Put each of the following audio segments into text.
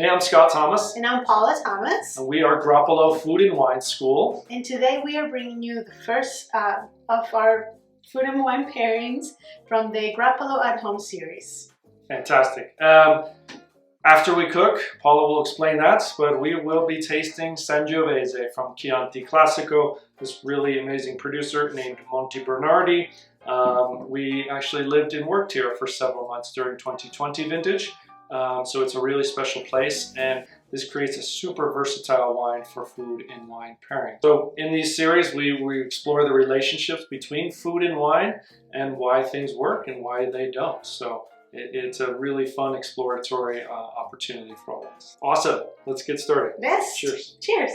Hey, I'm Scott Thomas. And I'm Paula Thomas. And we are Grappolo Food and Wine School. And today we are bringing you the first of our food and wine pairings from the Grappolo at Home series. Fantastic. After we cook, Paula will explain that, but we will be tasting Sangiovese from Chianti Classico, this really amazing producer named Monte Bernardi. We actually lived and worked here for several months during 2020 vintage. So it's a really special place, and this creates a super versatile wine for food and wine pairing. So in these series, we explore the relationships between food and wine and why things work and why they don't. So it's a really fun exploratory opportunity for all of us. Awesome. Let's get started. Yes. Cheers. Cheers.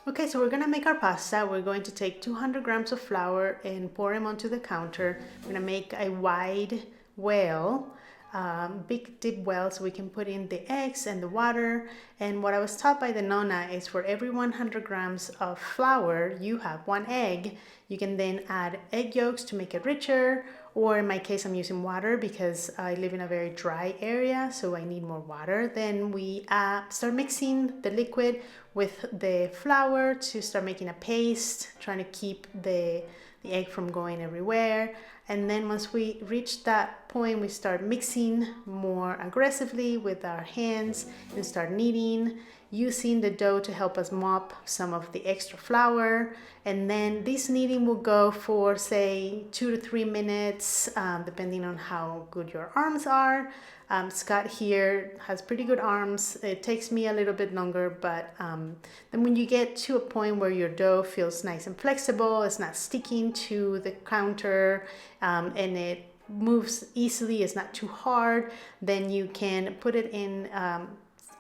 Okay, so we're gonna make our pasta. We're going to take 200 grams of flour and pour them onto the counter. We're gonna make a wide well, big deep well, so we can put in the eggs and the water. And what I was taught by the nonna is for every 100 grams of flour, you have 1 egg. You can then add egg yolks to make it richer, or in my case, I'm using water because I live in a very dry area, so I need more water. Then we start mixing the liquid with the flour to start making a paste, trying to keep the egg from going everywhere. And then once we reach that point, we start mixing more aggressively with our hands and start kneading, using the dough to help us mop some of the extra flour. And then this kneading will go for, say, 2 to 3 minutes, depending on how good your arms are. Scott here has pretty good arms. It takes me a little bit longer, but then when you get to a point where your dough feels nice and flexible, it's not sticking to the counter, and it moves easily, it's not too hard, then you can put it in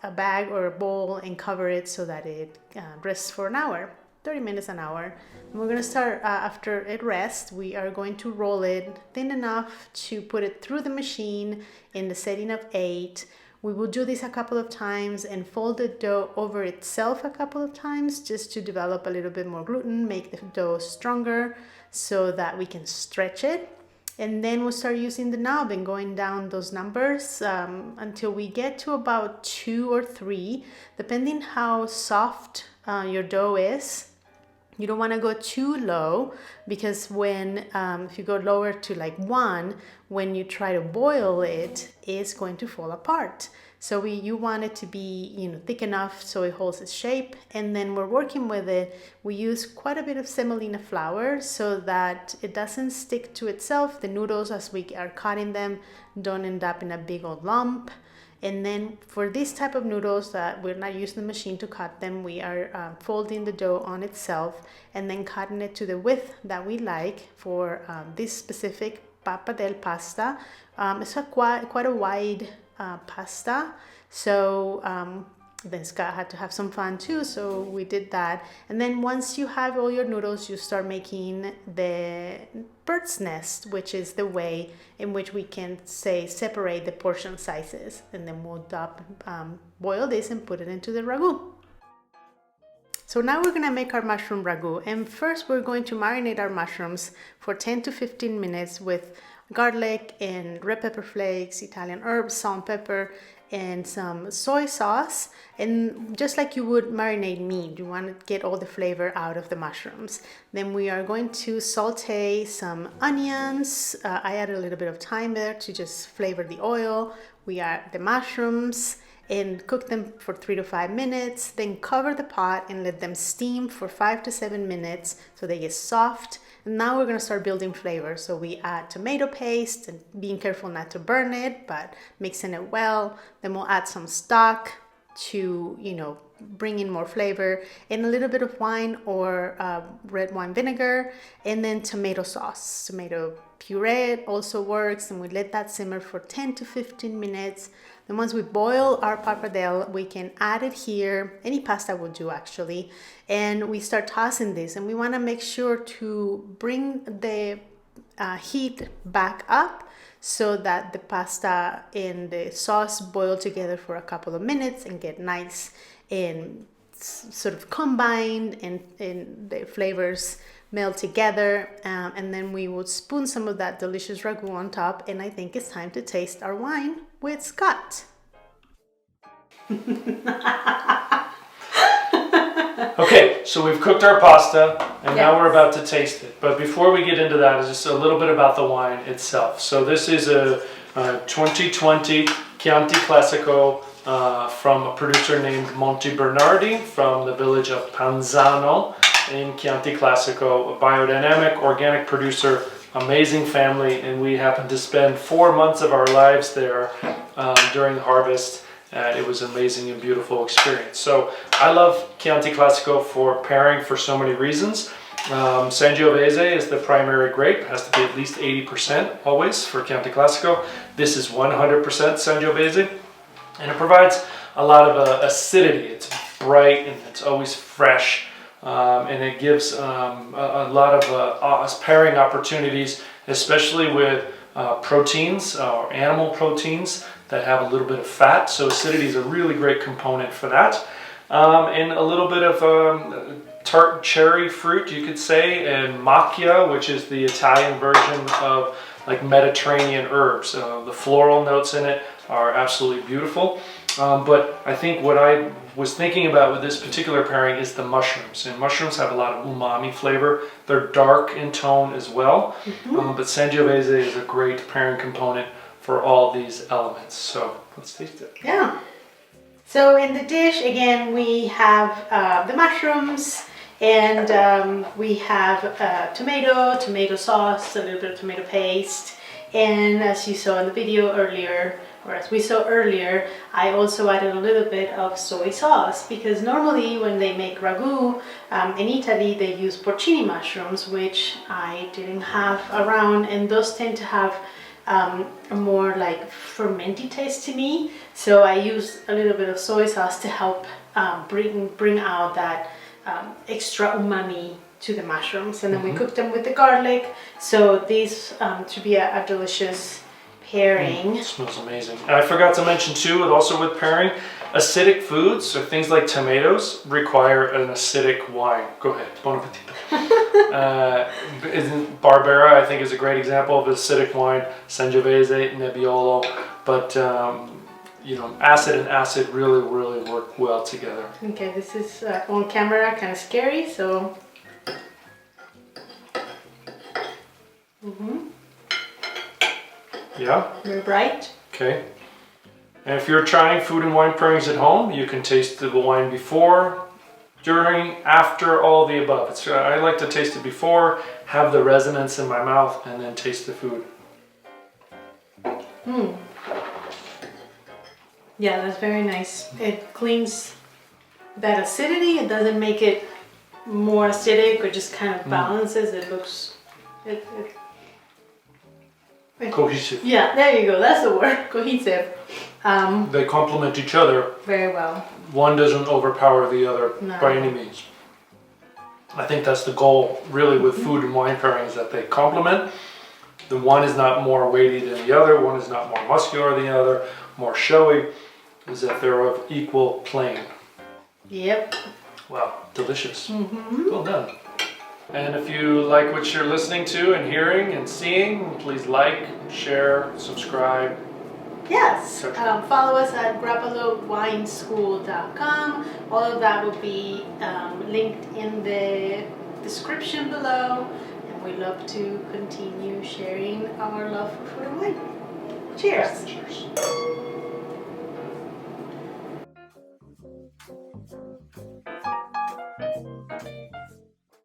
a bag or a bowl and cover it so that it rests for an hour, 30 minutes, an hour. And we're gonna start, after it rests, we are going to roll it thin enough to put it through the machine in the setting of 8. We will do this a couple of times and fold the dough over itself a couple of times just to develop a little bit more gluten, make the dough stronger so that we can stretch it. And then we'll start using the knob and going down those numbers until we get to about 2 or 3, depending how soft your dough is. You don't want to go too low because when if you go lower to like 1, when you try to boil it, it's going to fall apart. So you want it to be, thick enough so it holds its shape. And then we're working with it. We use quite a bit of semolina flour so that it doesn't stick to itself. The noodles, as we are cutting them, don't end up in a big old lump. And then for this type of noodles that we're not using the machine to cut them, we are folding the dough on itself and then cutting it to the width that we like for this specific pappardelle pasta. It's quite a wide pasta, so then Scott had to have some fun too, so we did that. And then once you have all your noodles, you start making the bird's nest, which is the way in which we can separate the portion sizes. And then we'll boil this and put it into the ragu. So now we're gonna make our mushroom ragu. And first we're going to marinate our mushrooms for 10 to 15 minutes with garlic and red pepper flakes, Italian herbs, salt and pepper, and some soy sauce. And just like you would marinate meat, you want to get all the flavor out of the mushrooms. Then we are going to saute some onions. I add a little bit of thyme there to just flavor the oil. We add the mushrooms and cook them for 3 to 5 minutes. Then cover the pot and let them steam for 5 to 7 minutes so they get soft. And now we're going to start building flavor. So we add tomato paste and being careful not to burn it, but mixing it well. Then we'll add some stock to, bring in more flavor, and a little bit of wine or red wine vinegar, and then tomato sauce. Tomato puree also works, and we let that simmer for 10 to 15 minutes. Then once we boil our pappardelle, we can add it here. Any pasta will do actually. And we start tossing this, and we want to make sure to bring the heat back up so that the pasta and the sauce boil together for a couple of minutes and get nice and sort of combined and the flavors melt together, and then we would spoon some of that delicious ragu on top, and I think it's time to taste our wine with Scott. Okay, so we've cooked our pasta and Yes. now we're about to taste it. But before we get into that, just a little bit about the wine itself. So this is a 2020 Chianti Classico from a producer named Monte Bernardi from the village of Panzano in Chianti Classico, a biodynamic organic producer, amazing family, and we happened to spend 4 months of our lives there during the harvest. It was an amazing and beautiful experience. So I love Chianti Classico for pairing for so many reasons. Sangiovese is the primary grape. It has to be at least 80% always for Chianti Classico. This is 100% Sangiovese, and it provides a lot of acidity. It's bright and it's always fresh, and it gives a lot of pairing opportunities, especially with proteins or animal proteins that have a little bit of fat. So acidity is a really great component for that. And a little bit of tart cherry fruit, you could say, and macchia, which is the Italian version of like Mediterranean herbs. The floral notes in it are absolutely beautiful. But I think what I was thinking about with this particular pairing is the mushrooms. And mushrooms have a lot of umami flavor. They're dark in tone as well. But Sangiovese is a great pairing component for all these elements. So let's taste it. Yeah. So in the dish, again, we have the mushrooms, and we have tomato sauce, a little bit of tomato paste, and as you saw in the video earlier, or as we saw earlier, I also added a little bit of soy sauce, because normally when they make ragu in Italy, they use porcini mushrooms, which I didn't have around, and those tend to have a more like fermenty taste to me. So I used a little bit of soy sauce to help bring out that extra umami to the mushrooms, and then we cooked them with the garlic. So these should be a delicious pairing. It smells amazing. And I forgot to mention too, also with pairing, acidic foods, so things like tomatoes, require an acidic wine. Go ahead, bon appetito. Barbera, I think, is a great example of acidic wine. Sangiovese, Nebbiolo, but you know, acid and acid really work well together. Okay, this is on camera kind of scary, so. Yeah. Very bright. Okay. And if you're trying food and wine pairings at home, you can taste the wine before, during, after, all the above. I like to taste it before, have the resonance in my mouth, and then taste the food. Yeah, that's very nice. It cleans that acidity. It doesn't make it more acidic, or just kind of balances. It looks... Cohesive. Yeah, there you go. That's the word. Cohesive. They complement each other. Very well. One doesn't overpower the other by any means. I think that's the goal really with food and wine pairings, that they complement. The one is not more weighty than the other, one is not more muscular than the other, more showy, is that they're of equal plane. Yep. Wow, delicious. Well done. And if you like what you're listening to and hearing and seeing, please like, share, subscribe. Yes. Follow us at grappolowineschool.com. All of that will be linked in the description below. And we love to continue sharing our love for food and wine. Cheers. Cheers.